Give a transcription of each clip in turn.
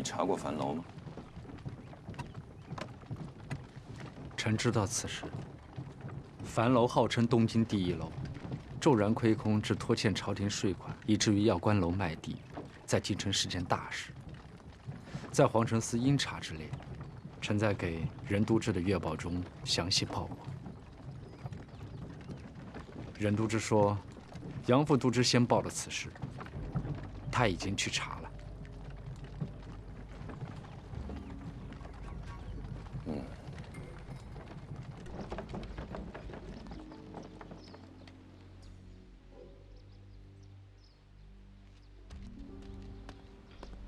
查过樊楼吗？臣知道此事。樊楼号称东京第一楼，骤然亏空，致拖欠朝廷税款，以至于要关楼卖地，在京城是件大事。在皇城司应查之列，臣在给任都知的月报中详细报过。任都知说，杨副都知先报了此事，他已经去查了。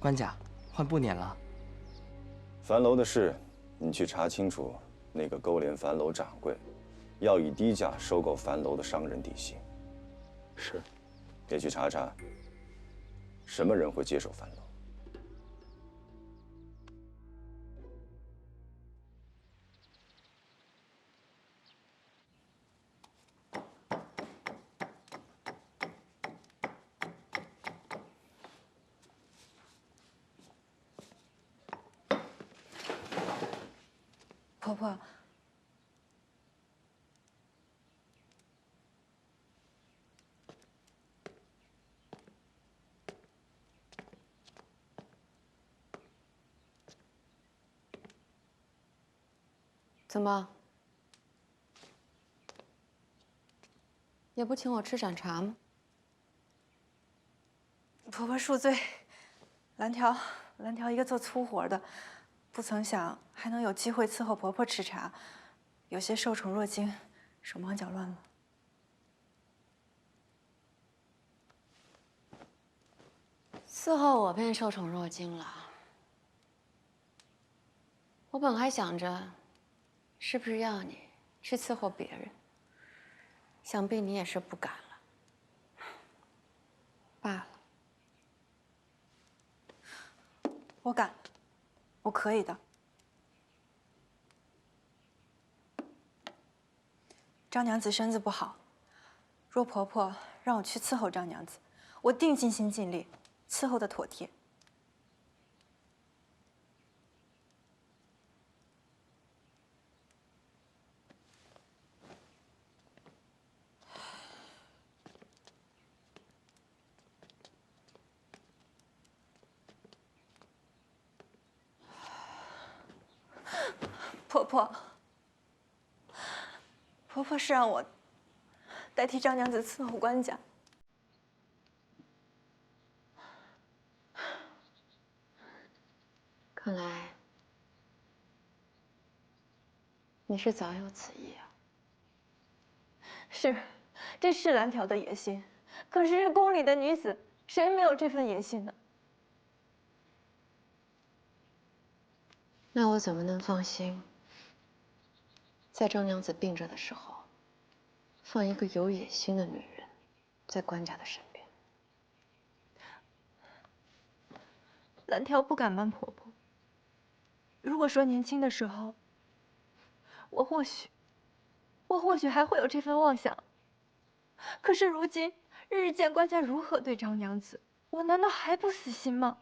官家，换布辇了。樊楼的事，你去查清楚那个勾连樊楼掌柜，要以低价收购樊楼的商人底细。是。也去查查，什么人会接手樊楼。婆婆，怎么也不请我吃盏茶吗？婆婆恕罪，蓝条一个做粗活的。 不曾想还能有机会伺候婆婆吃茶，有些受宠若惊，手忙脚乱了。伺候我便受宠若惊了。我本还想着，是不是要你去伺候别人，想必你也是不敢了。罢了，我敢。 我可以的。张娘子身子不好，若婆婆让我去伺候张娘子，我定尽心尽力伺候的妥帖。婆婆是让我代替张娘子伺候官家。看来你是早有此意啊。是，这是蓝条的野心。可是宫里的女子，谁没有这份野心呢？那我怎么能放心，在张娘子病着的时候，放一个有野心的女人在官家的身边？蓝条不敢瞒婆婆。如果说年轻的时候，我或许还会有这份妄想。可是如今，日见官家如何对张娘子，我难道还不死心吗？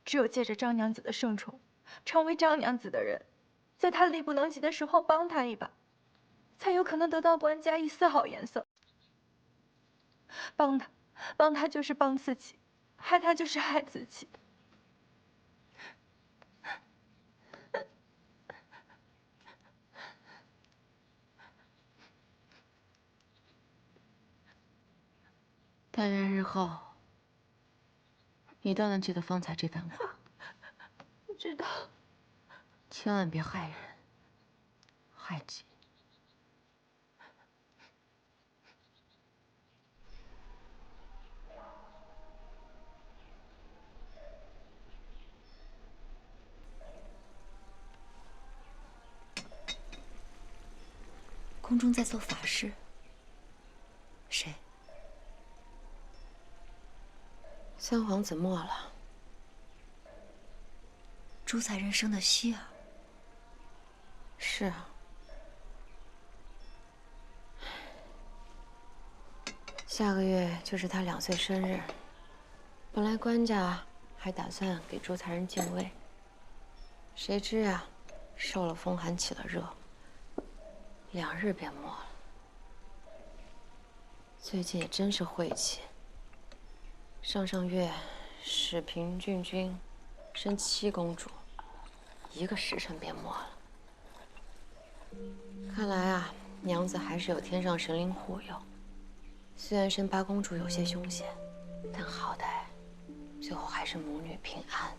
只有借着张娘子的圣宠，成为张娘子的人，在她力不能及的时候帮她一把，才有可能得到官家一丝好颜色。帮她就是帮自己，害她就是害自己。但愿日后你都能记得方才这番话。我知道。千万别害人，害己。宫中在做法事。谁？三皇子没了。主宰人生的希儿。是啊。下个月就是他2岁生日，本来官家还打算给朱才人进位，谁知啊，受了风寒起了热，2日便没了。最近也真是晦气，上月始平郡君生7公主，1个时辰便没了。看来啊，娘子还是有天上神灵护佑。虽然生8公主有些凶险，但好歹最后还是母女平安。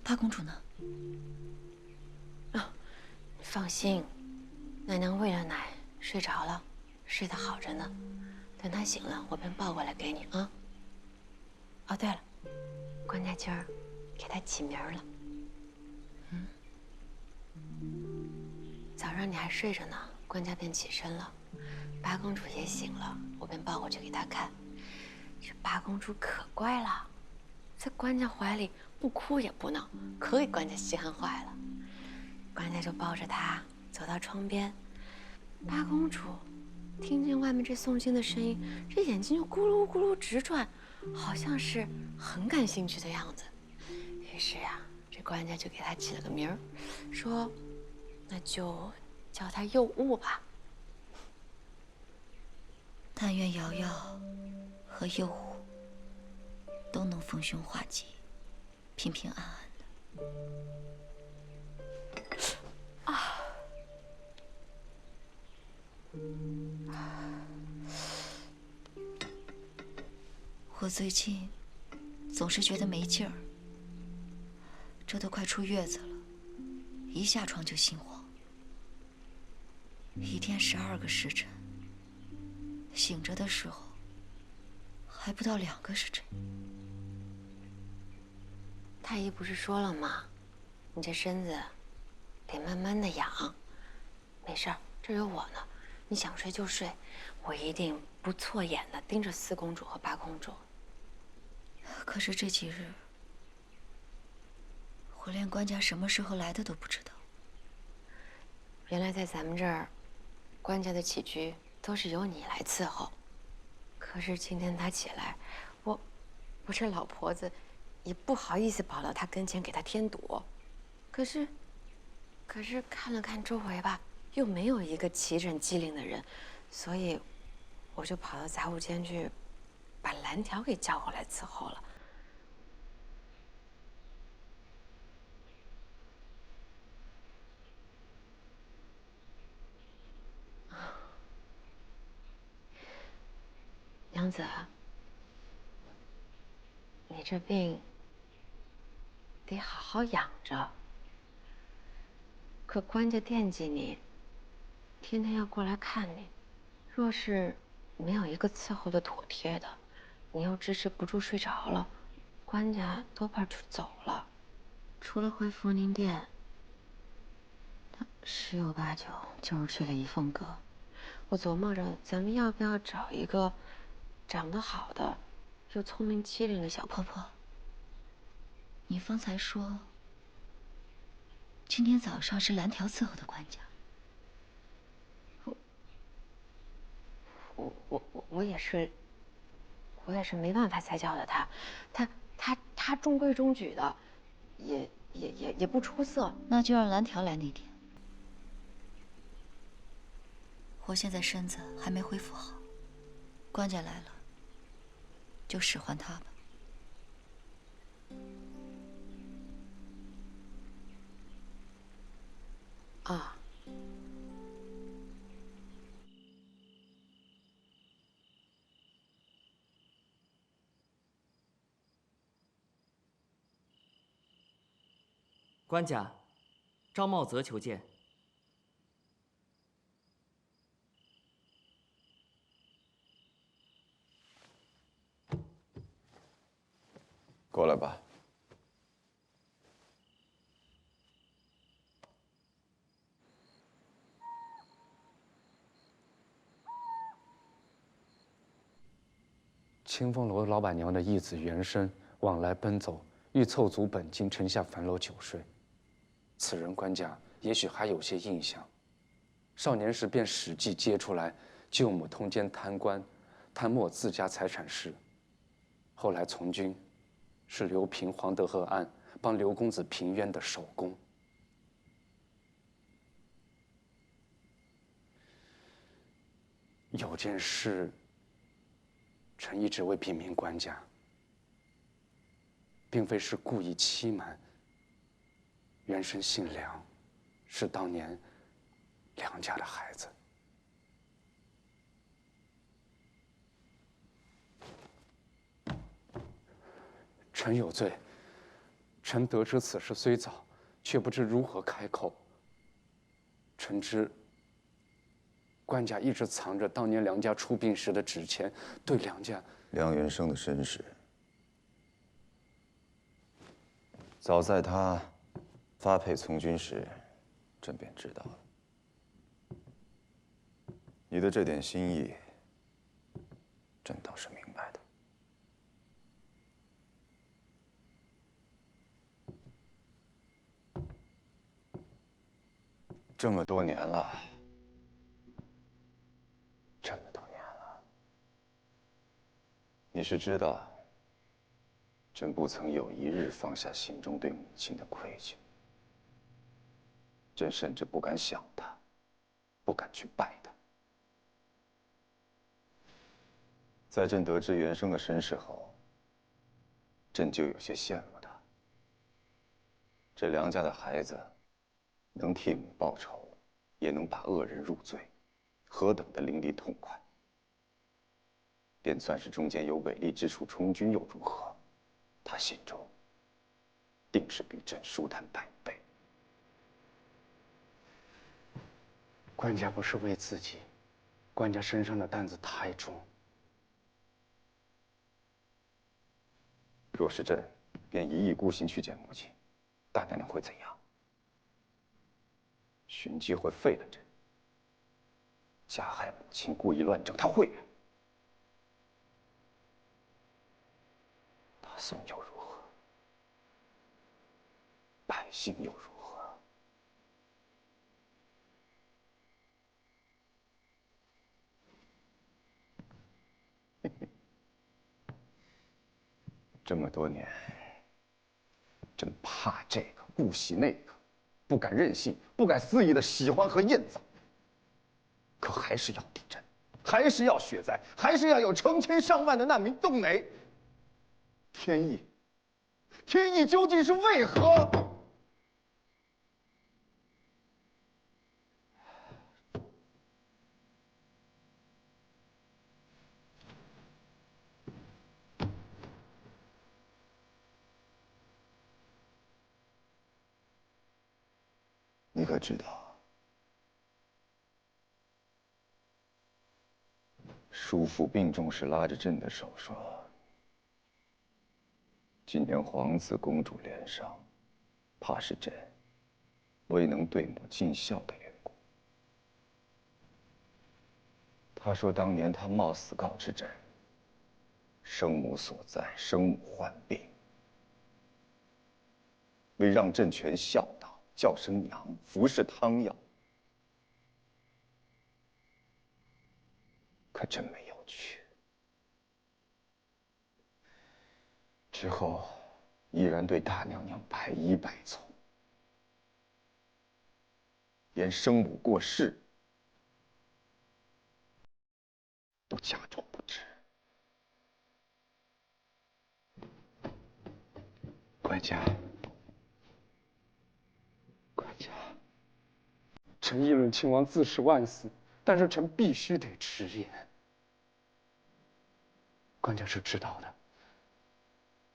8公主呢？啊，你放心，奶娘喂了奶，睡着了，睡得好着呢。等她醒了，我便抱过来给你啊。哦，对了，官家今儿给她起名了。早上你还睡着呢，官家便起身了。8公主也醒了，我便抱过去给她看。这8公主可乖了，在官家怀里不哭也不闹，可给官家稀罕坏了。官家就抱着她走到窗边，8公主听见外面这诵经的声音，这眼睛就咕噜咕噜直转，好像是很感兴趣的样子。于是呀，这官家就给她起了个名儿，说那就叫她幼雾吧。但愿瑶瑶和幼虎都能逢凶化吉，平平安安的。我最近总是觉得没劲儿，这都快出月子了，一下床就心慌，一天12个时辰，醒着的时候还不到2个时辰。太医不是说了吗？你这身子得慢慢的养。没事儿，这有我呢，你想睡就睡，我一定不错眼的盯着4公主和8公主。可是这几日，我连官家什么时候来的都不知道。原来在咱们这儿，官家的起居都是由你来伺候。可是今天他起来，我这老婆子也不好意思跑到他跟前给他添堵。可是看了看周围吧，又没有一个齐整机灵的人，所以我就跑到杂物间去，把蓝条给叫过来伺候了。娘子，你这病得好好养着。可官家惦记你，天天要过来看你。若是没有一个伺候的妥帖的，你又支持不住睡着了，官家多半就走了。除了回福宁殿，他10有8九就是去了怡凤阁。我琢磨着，咱们要不要找一个长得好的，又聪明机灵的小婆婆，你方才说今天早上是蓝条伺候的官家。我也是没办法才叫的他，他中规中矩的，也不出色。那就让蓝条来那天。我现在身子还没恢复好，官家来了，就使唤他吧。啊。官家，张茂泽求见。过来吧。清风楼老板娘的义子袁生往来奔走，欲凑足本金城下樊楼久睡。此人官家也许还有些印象，少年时便使计接出来，舅母通奸贪官，贪没自家财产事。后来从军，是刘平黄德和案帮刘公子平冤的首功。有件事，臣一直未禀明官家，并非是故意欺瞒。原生姓梁，是当年梁家的孩子。臣有罪。臣得知此事虽早，却不知如何开口。臣知官家一直藏着当年梁家出殡时的纸钱，对梁家。梁元生的身世，早在他发配从军时，朕便知道了。你的这点心意，朕倒是明白的。这么多年了，你是知道，朕不曾有一日放下心中对母亲的愧疚。朕甚至不敢想她，不敢去拜她。在朕得知袁生的身世后，朕就有些羡慕他。这梁家的孩子，能替母报仇，也能把恶人入罪，何等的淋漓痛快！便算是中间有违例之处，充军又如何？他心中定是比朕舒坦100倍。官家不是为自己，官家身上的担子太重。若是朕便一意孤行去见母亲，大娘娘会怎样？寻机会废了朕，加害母亲，故意乱政，她会。大宋又如何？百姓又如何？这么多年，朕怕这个，不喜那个，不敢任性，不敢肆意的喜欢和艳造。可还是要地震，还是要雪灾，还是要有成千上万的难民冻馁。天意，天意究竟是为何？你可知道，叔父病重时拉着朕的手说：“今年皇子公主连伤，怕是朕未能对母尽孝的缘故。”他说当年他冒死告知朕，生母所在，生母患病，为让朕全孝道，叫声娘，服侍汤药。可朕没有去。之后，依然对大娘娘百依百从，连生母过世都假装不知。管家，管家，臣议论亲王自是万死，但是臣必须得直言。官家是知道的，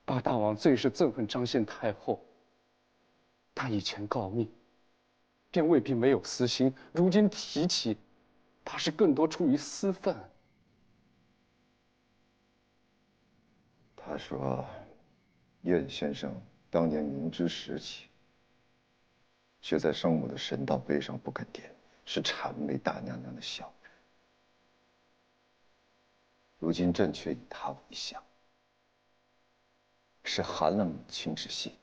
八大王最是憎恨张献太后。他以前告密，便未必没有私心，如今提起，怕是更多出于私愤。他说，晏先生当年明知实情，却在生母的神道碑上不肯点，是谄媚大娘娘的小人。如今朕却以他为相，是寒了母亲之心，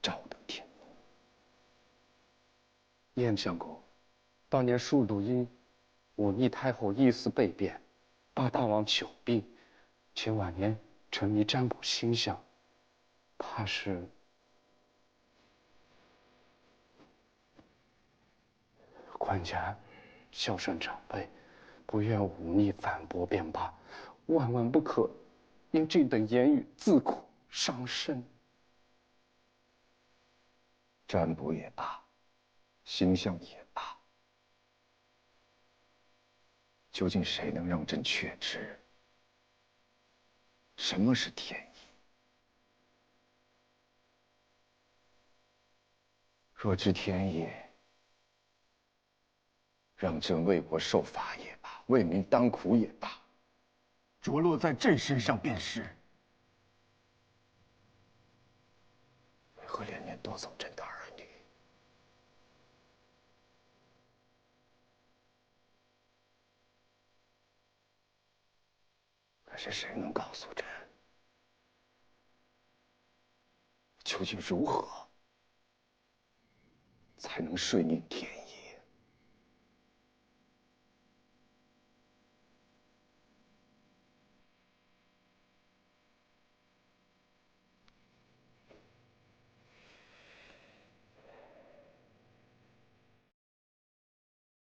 照得天怒。晏相公，当年数度因忤逆太后意思被变，八大王久病，且晚年臣迷占卜星象，怕是官家孝顺长辈，不愿忤逆反驳便罢，万万不可因这等言语自苦伤身。占卜也罢，星象也罢，究竟谁能让朕确知什么是天意？若知天意，让朕为国受罚也罢，为民担苦也罢，着落在朕身上便是。为何连年夺走朕的儿女？可是谁能告诉朕，究竟如何才能顺应天意？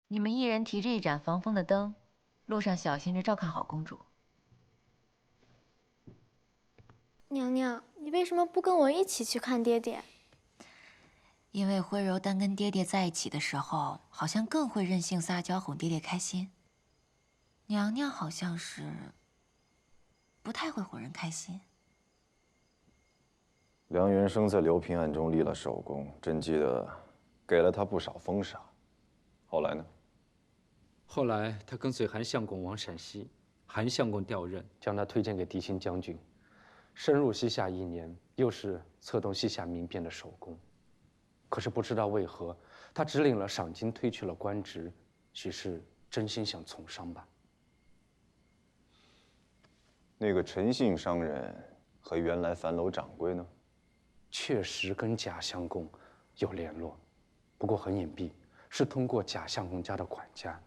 你们一人提着一盏防风的灯，路上小心着照看好公主。娘娘，你为什么不跟我一起去看爹爹？因为徽柔单跟爹爹在一起的时候，好像更会任性撒娇哄爹爹开心。娘娘好像是不太会哄人开心。梁元生在刘平案中立了首功，朕记得给了他不少封赏。后来呢？后来他跟随韩相公往陕西，韩相公调任，将他推荐给嫡亲将军，深入西夏1年，又是策动西夏民变的首功。可是不知道为何，他只领了赏金，推去了官职，许是真心想从商吧。那个陈姓商人和原来樊楼掌柜呢？确实跟贾相公有联络，不过很隐蔽，是通过贾相公家的管家。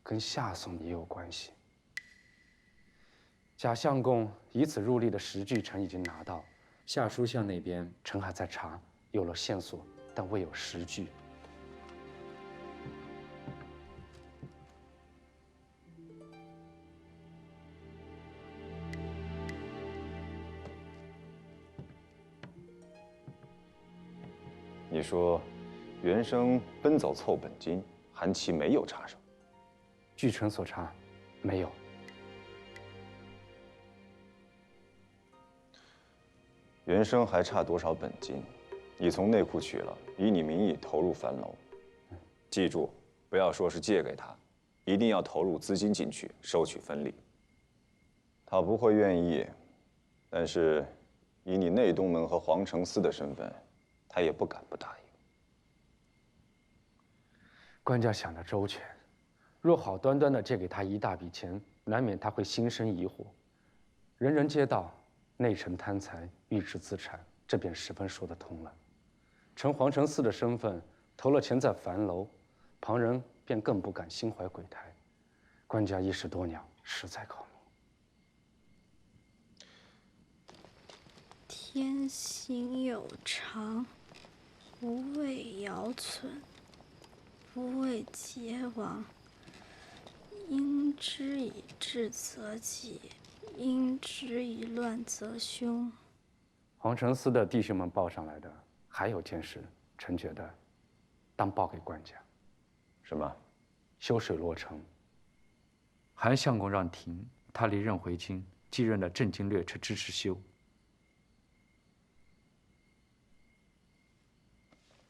跟夏宋也有关系。贾相公以此入吏的10具臣已经拿到，夏书相那边臣还在查，有了线索，但未有实据。你说，袁生奔走凑本金，韩琦没有插手。据臣所查，没有。袁生还差多少本金？你从内库取了，以你名义投入樊楼。记住，不要说是借给他，一定要投入资金进去，收取分利。他不会愿意，但是以你内东门和皇城司的身份，他也不敢不答应。官家想得周全，若好端端的借给他一大笔钱，难免他会心生疑惑。人人皆道内臣贪财，欲置资产，这便十分说得通了。承皇城司的身份，投了钱在樊楼，旁人便更不敢心怀鬼胎。官家一石多鸟，实在考虑。天行有常，不畏尧存，不畏桀亡。因之以治则吉，因之以乱则凶。皇城司的弟兄们报上来的，还有件事，臣觉得当报给官家。什么？修水洛城。韩相公让停，他离任回京，继任了镇京略车支持修。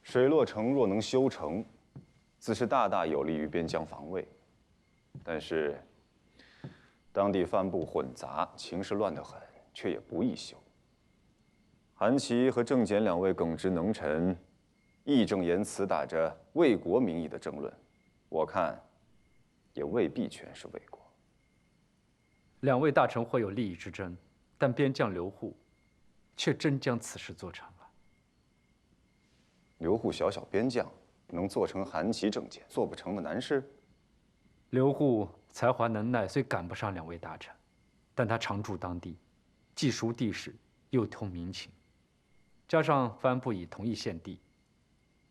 水洛城若能修成，自是大大有利于边疆防卫。但是，当地藩部混杂，情势乱得很，却也不易修。韩琦和郑简2位耿直能臣，义正言辞打着为国名义的争论，我看，也未必全是为国。 2位大臣或有利益之争，但边将刘祜却真将此事做成了。刘祜小小边将，能做成韩琦、郑简做不成的难事？刘祜才华能耐虽赶不上2位大臣，但他常驻当地，既熟地势，又通民情，加上藩部已同意献地，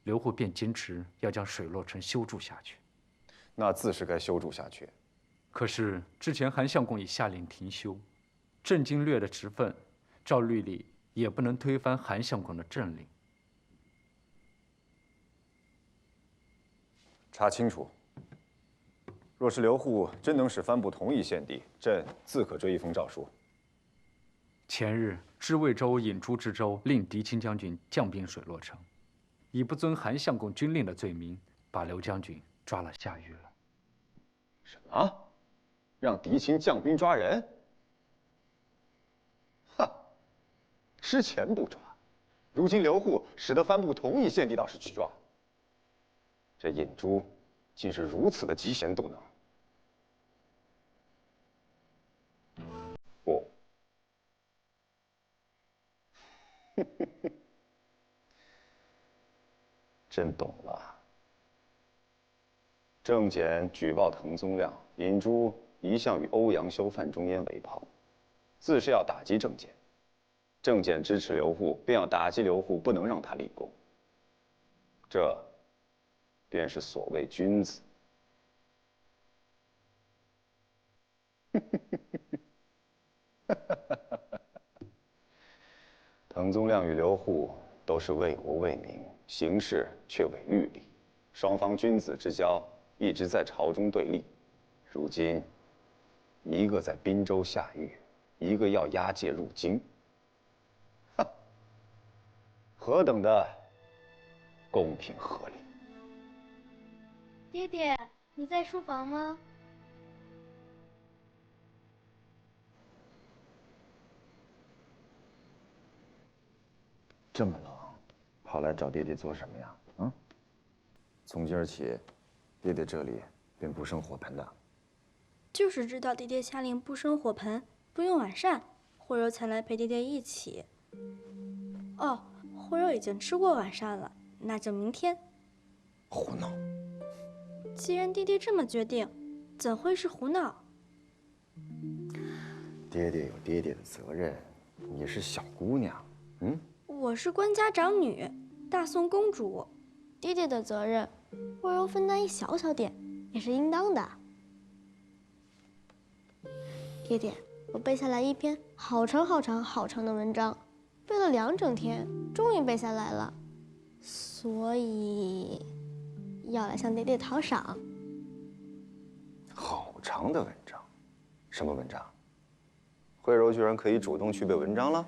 刘祜便坚持要将水洛城修筑下去。那自是该修筑下去。可是之前韩相公已下令停修，郑经略的职分，照律例也不能推翻韩相公的政令。查清楚。若是刘祜真能使藩部同意献地，朕自可追一封诏书。前日，知魏州尹朱之州令狄青将军将兵水洛城，以不遵韩相公军令的罪名，把刘将军抓了下狱了。什么？让狄青将兵抓人？哈！之前不抓，如今刘祜使得藩部同意献地，倒是去抓。这尹朱竟是如此的嫉贤妒能。不。朕懂了。郑简举报滕宗亮，尹朱一向与欧阳修、范仲淹为炮，自是要打击郑简。郑简支持刘祜，便要打击刘祜，不能让他立功。这便是所谓君子。滕宗亮与刘祜都是为国为民，行事却违律例，双方君子之交一直在朝中对立。如今，一个在滨州下狱，一个要押解入京，何等的公平合理！爹爹，你在书房吗？这么冷，跑来找爹爹做什么呀？啊？从今儿起，爹爹这里便不生火盆了。就是知道爹爹下令不生火盆，不用晚膳，慧柔才来陪爹爹一起。哦，慧柔已经吃过晚膳了，那就明天。胡闹！既然爹爹这么决定，怎会是胡闹？爹爹有爹爹的责任，你是小姑娘，我是官家长女，大宋公主，爹爹的责任，慧柔分担一小小点，也是应当的。爹爹，我背下来一篇好长好长好长的文章，背了2整天，终于背下来了，所以要来向爹爹讨赏。好长的文章，什么文章？慧柔居然可以主动去背文章了？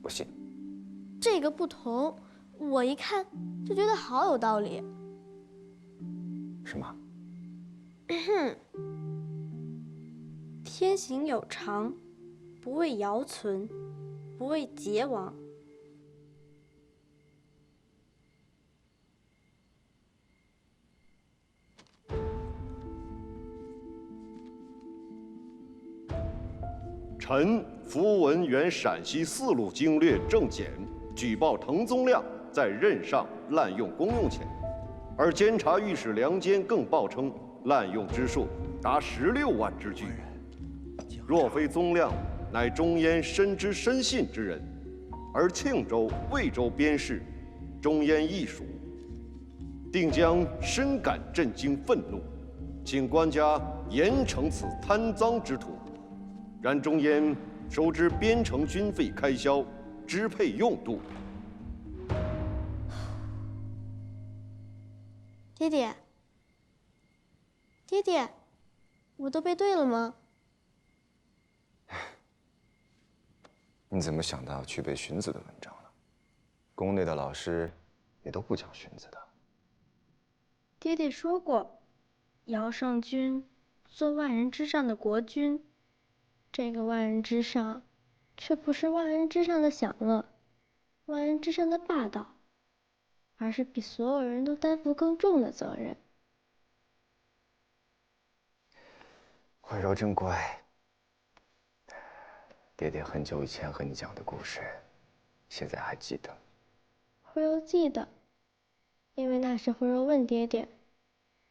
不信。这个不同，我一看就觉得好有道理。什么？天行有常，不为尧存，不为桀亡。臣符文原陕西4路经略郑简举报滕宗亮在任上滥用公用钱，而监察御史梁坚更报称滥用之数达16万之巨。若非宗亮乃中焉深知深信之人，而庆州、魏州边事中焉亦属，定将深感震惊愤怒，请官家严惩此贪赃之徒。然中焉收支边城军费开销，支配用度。爹爹，爹爹，我都背对了吗？你怎么想到去背荀子的文章了？宫内的老师也都不讲荀子的。爹爹说过，尧圣君做万人之上的国君，这个万人之上，却不是万人之上的享乐，万人之上的霸道，而是比所有人都担负更重的责任。慧柔真乖。爹爹很久以前和你讲的故事，现在还记得。慧柔记得，因为那时慧柔问爹爹，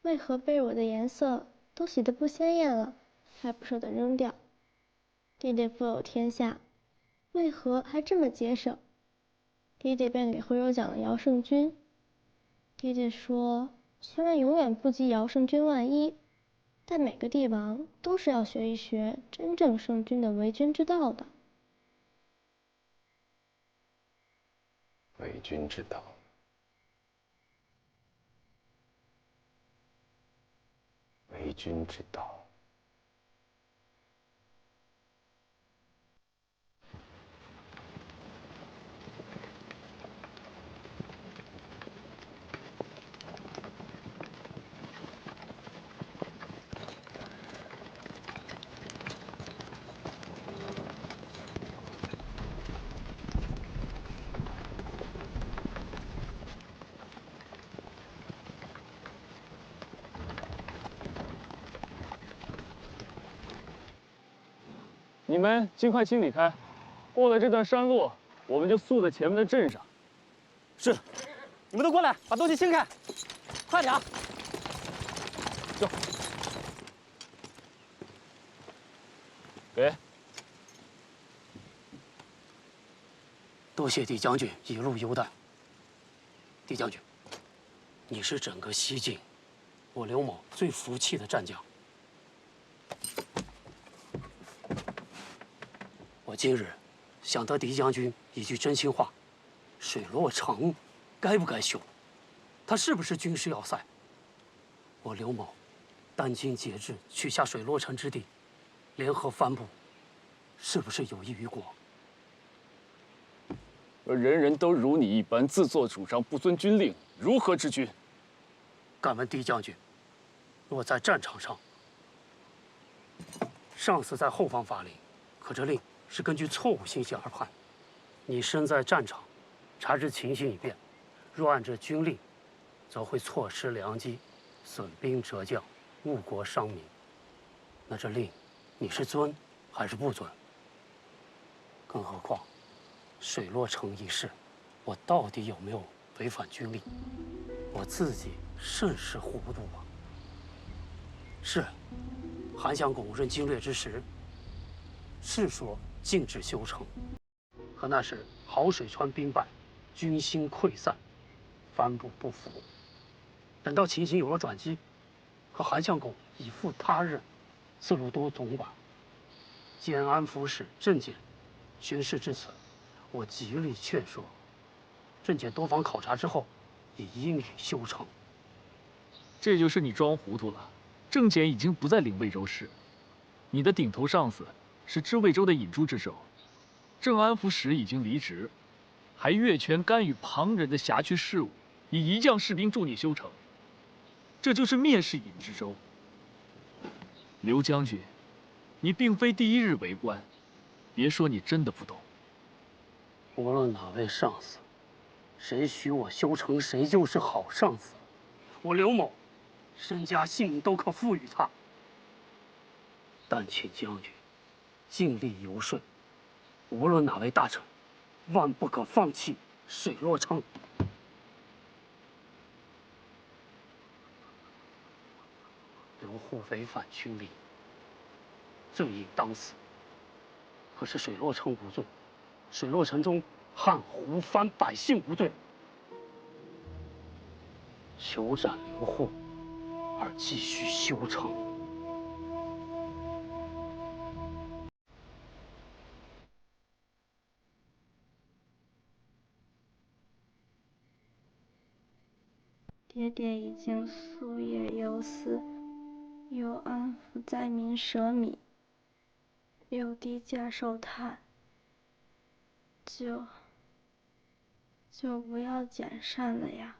为何被褥的颜色都洗得不鲜艳了，还不舍得扔掉。爹爹富有天下，为何还这么节省？爹爹便给徽州讲了尧圣君。爹爹说，虽然永远不及尧圣君万一，但每个帝王都是要学一学真正圣君的为君之道的。为君之道，为君之道。你们尽快清理开，过了这段山路，我们就宿在前面的镇上。是，你们都过来，把东西清开，快点！走。给。多谢狄将军一路优待。狄将军，你是整个西境我刘某最服气的战将。我今日想得狄将军一句真心话：水洛城该不该修？它是不是军事要塞？我刘某殚精竭智取下水洛城之地，联合藩部，是不是有益于国？而人人都如你一般自作主张，不遵军令，如何治军？敢问狄将军，若在战场上，上司在后方发令，可这令是根据错误信息而判。你身在战场，察知情形已变，若按这军令，则会错失良机，损兵折将，误国伤民。那这令，你是遵还是不遵？更何况，水洛城一事，我到底有没有违反军令？我自己甚是糊涂啊。是，韩相公任经略之时，是说禁止修城，可那时好水川兵败，军心溃散，藩部不服。等到情形有了转机，可韩相公已赴他任，四路都总管兼安抚使郑检巡视至此，我极力劝说。郑检多方考察之后，已应允修城。这就是你装糊涂了。郑检已经不再领魏州事，你的顶头上司是知魏州的引诛之首，郑安抚使已经离职，还越权干预旁人的辖区事务，以一将士兵助你修城，这就是蔑视尹知州。刘将军，你并非第一日为官，别说你真的不懂。无论哪位上司，谁许我修城，谁就是好上司。我刘某，身家性命都可赋予他。但请将军尽力游说，无论哪位大臣，万不可放弃水洛城。刘护违反军令，罪应当死。可是水洛城无罪，水洛城中汉胡番百姓无罪。求斩刘护，而继续修城。爹爹已经夙夜忧思，又安抚灾民舍米，又低价售炭，就不要减善了呀。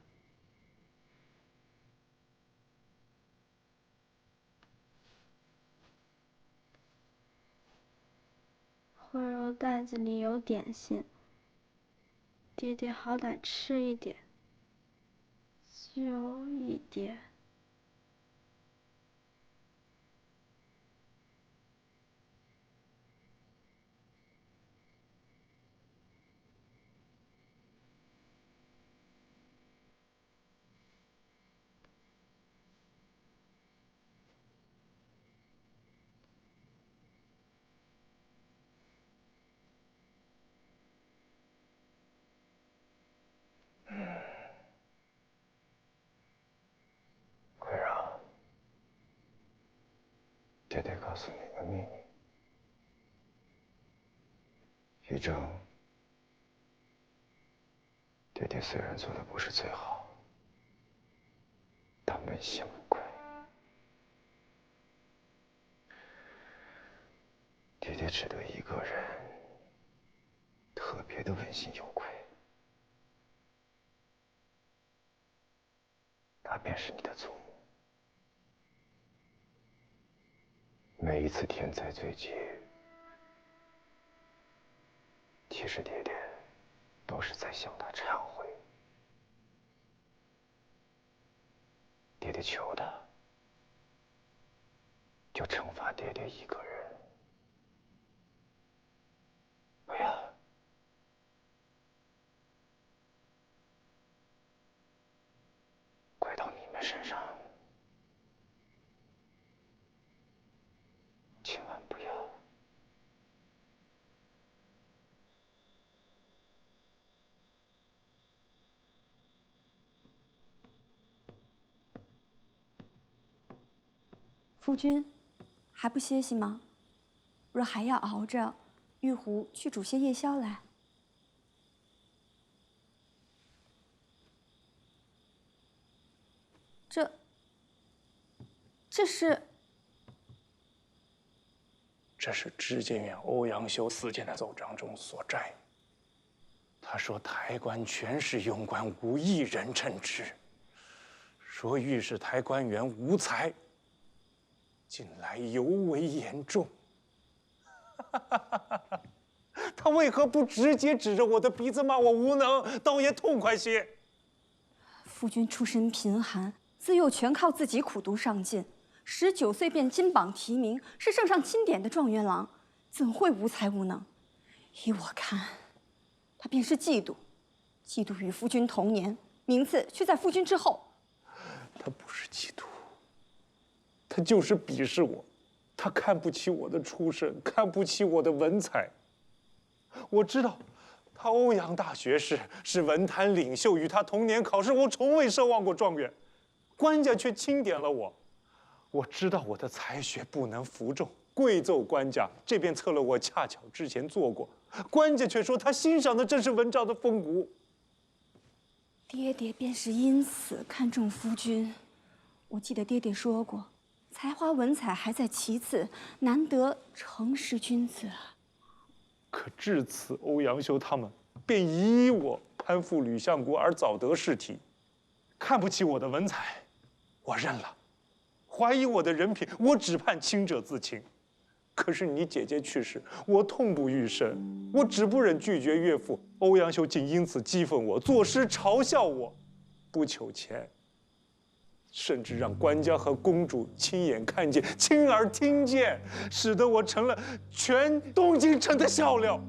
徽柔袋子里有点心，爹爹好歹吃一点，就一点。爹爹告诉你个秘密，于正，爹爹虽然做的不是最好，但问心无愧。爹爹只对一个人特别的问心有愧，他便是你的祖母。每一次天灾罪劫，其实爹爹都是在向他忏悔。爹爹求的，就惩罚爹爹一个人。不要，怪到你们身上。千万不要。夫君，还不歇息吗？若还要熬着，玉壶去煮些夜宵来。这是。这是知监院欧阳修4件的奏章中所摘。他说台官全是庸官，无一人称职。说御史台官员无才，近来尤为严重。他为何不直接指着我的鼻子骂我无能，倒也痛快些？夫君出身贫寒，自幼全靠自己苦读上进。19岁便金榜题名，是圣上钦点的状元郎，怎会无才无能？依我看，他便是嫉妒，嫉妒与夫君同年，名次却在夫君之后。他不是嫉妒，他就是鄙视我，他看不起我的出身，看不起我的文采。我知道，他欧阳大学士是文坛领袖，与他同年考试，我从未奢望过状元，官家却钦点了我。我知道我的才学不能服众，跪奏官家，这便策了我恰巧之前做过，官家却说他欣赏的正是文章的风骨。爹爹便是因此看重夫君。我记得爹爹说过，才华文采还在其次，难得诚实君子啊。可至此，欧阳修他们便疑我攀附吕相国而早得仕体，看不起我的文采，我认了。怀疑我的人品，我只盼清者自清。可是你姐姐去世，我痛不欲生，我只不忍拒绝岳父。欧阳修竟因此讥讽我，作诗嘲笑我，不求钱，甚至让官家和公主亲眼看见、亲耳听见，使得我成了全东京城的笑料。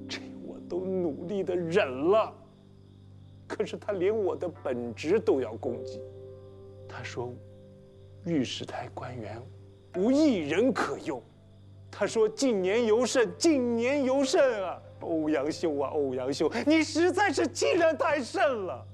这我都努力地忍了。可是他连我的本职都要攻击。他说，御史台官员无一人可用。他说近年尤甚，近年尤甚啊！欧阳修啊，欧阳修，你实在是欺人太甚了。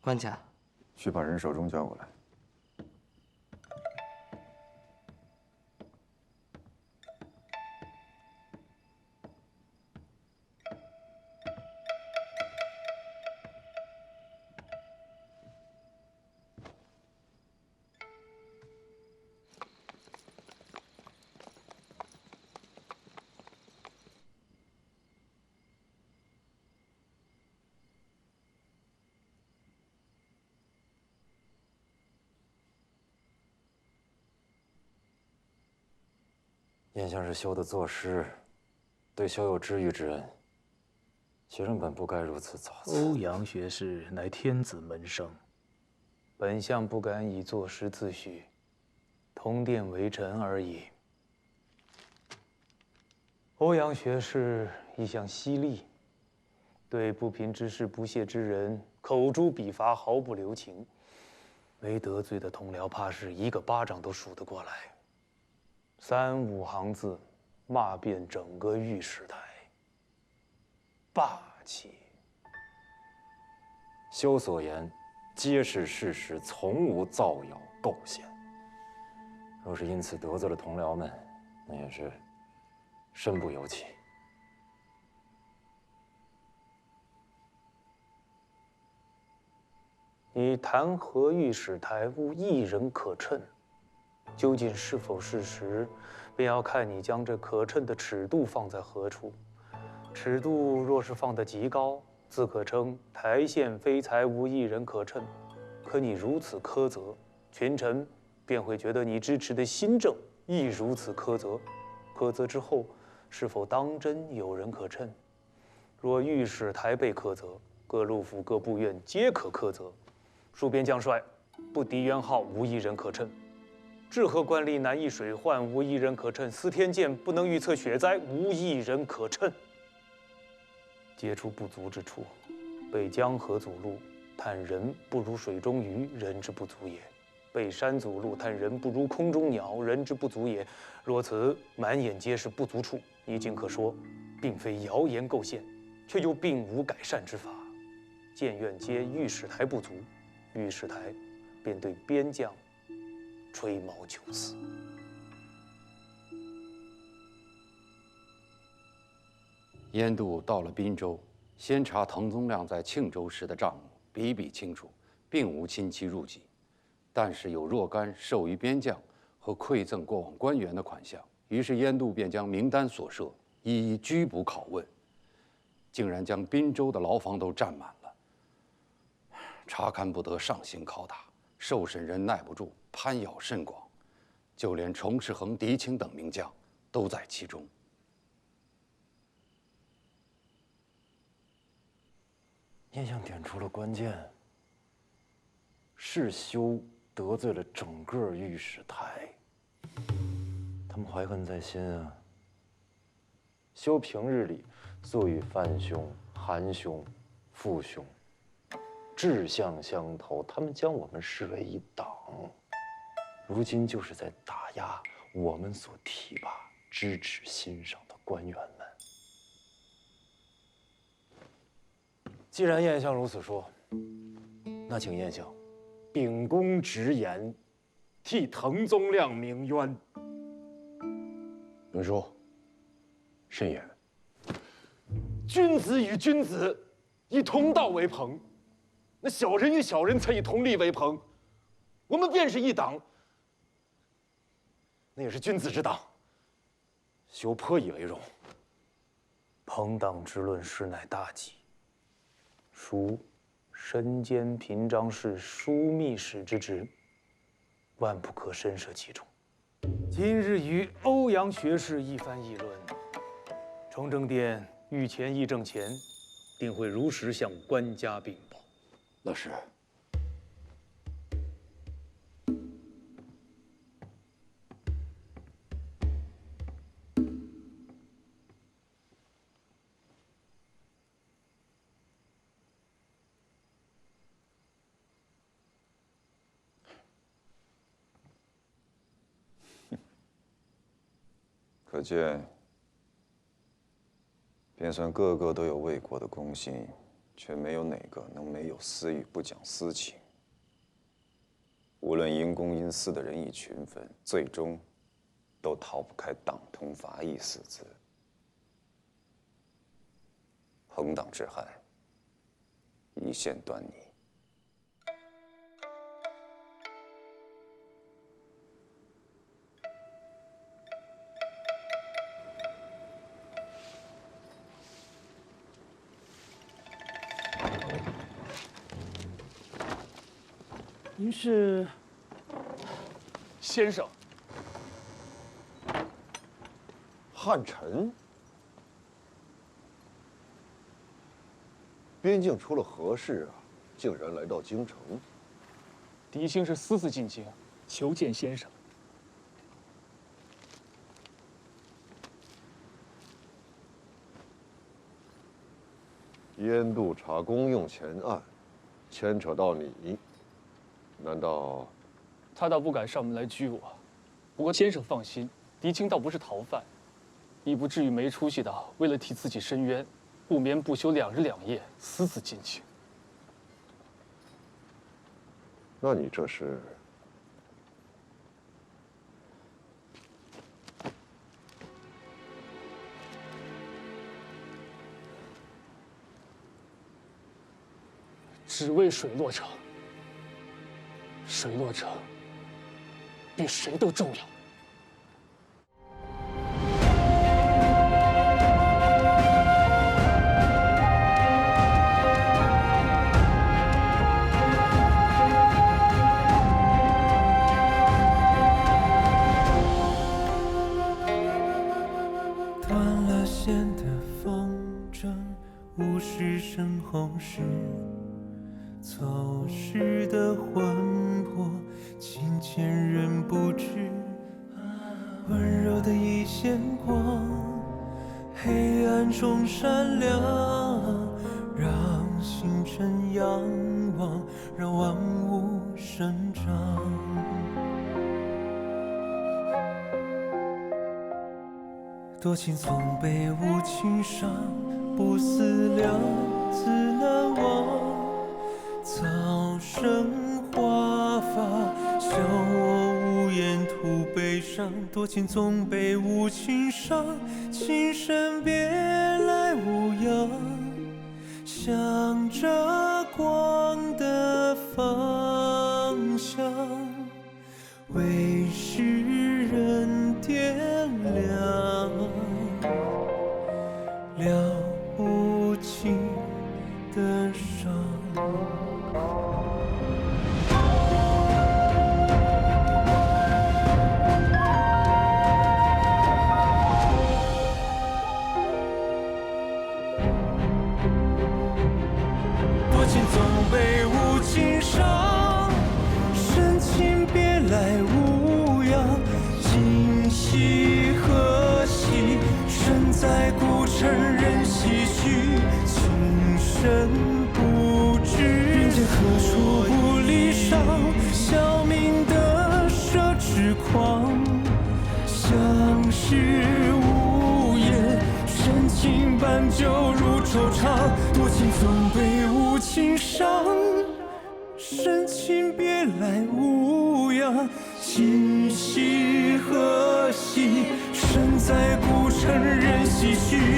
官家，去把人手中叫过来。燕相是修的作诗，对修有知遇之恩。学生本不该如此造次。欧阳学士乃天子门生，本相不敢以作诗自诩，同殿为臣而已。欧阳学士一向犀利，对不平之事、不屑之人，口诛笔伐，毫不留情。没得罪的同僚，怕是一个巴掌都数得过来。3、5行字，骂遍整个御史台。霸气。休所言，皆是事实，从无造谣构陷。若是因此得罪了同僚们，那也是身不由己。你弹劾御史台无一人可称，究竟是否事实，便要看你将这可称的尺度放在何处。尺度若是放得极高，自可称台县非才无一人可称。可你如此苛责，群臣便会觉得你支持的新政亦如此苛责。苛责之后，是否当真有人可称？若御史台被苛责，各路府各部院皆可苛责。戍边将帅不敌元昊，无一人可称；治河官吏难易水患，无一人可称；司天监不能预测雪灾，无一人可称。皆出不足之处，被江河阻路，叹人不如水中鱼，人之不足也；被山阻路，叹人不如空中鸟，人之不足也。若此满眼皆是不足处，你仅可说，并非谣言构陷，却又并无改善之法。谏院皆御史台不足，御史台便对边将吹毛求疵。燕度到了滨州，先查滕宗亮在庆州时的账目，比比清楚，并无侵其入籍，但是有若干授予边将和馈赠过往官员的款项。于是燕度便将名单所设，一一拘捕拷问，竟然将滨州的牢房都占满了。查勘不得上刑拷打，受审人耐不住，攀咬甚广，就连崇世恒、狄青等名将都在其中。燕相点出了关键，是修得罪了整个御史台，他们怀恨在心啊。修平日里素与范兄、韩兄、傅兄志向相投，他们将我们视为一党，如今就是在打压我们所提拔、支持、欣赏的官员们。既然燕相如此说，那请燕相秉公直言，替滕宗亮鸣冤。文叔，甚言。君子与君子，以同道为朋；那小人与小人，才以同利为朋。我们便是一党，那也是君子之党，休颇以为荣。朋党之论，实乃大忌。孰身兼平章事、枢密使之职，万不可深涉其中。今日与欧阳学士一番议论，崇政殿御前议政前，定会如实向官家禀报。那是。可见，便算个个都有为国的公心，却没有哪个能没有私欲、不讲私情。无论因公因私的人以群分，最终都逃不开党同伐异4字。朋党之害，一现端倪。您是先生？汉臣？边境出了何事啊？竟然来到京城？狄青是私自进京，求见先生。烟度查公用钱案，牵扯到你，难道？他倒不敢上门来拘我，不过先生放心，狄青倒不是逃犯，亦不至于没出息到为了替自己伸冤，不眠不休2日2夜，私自进京。那你这是？只为水洛城，水洛城比谁都重要。断了线的风筝，物是身后事。走失的魂魄，情牵人不知。温柔的一线光，黑暗中闪亮，让星辰仰望，让万物生长。多情从被无情伤，不思量，自难忘。早生华发，笑我无言吐悲伤。多情总被无情伤，情深别来无恙。向着光的方向，为世人点亮了无尽的伤。多情总被无情伤，深情别来无恙。今夕何夕？身在古城任唏嘘，情深不知。人间何处不离殇？消泯的奢侈狂。相识无言，深情伴酒如惆怅。多情总被无情伤，深情别来无恙。今夕何夕？身在古城任唏嘘。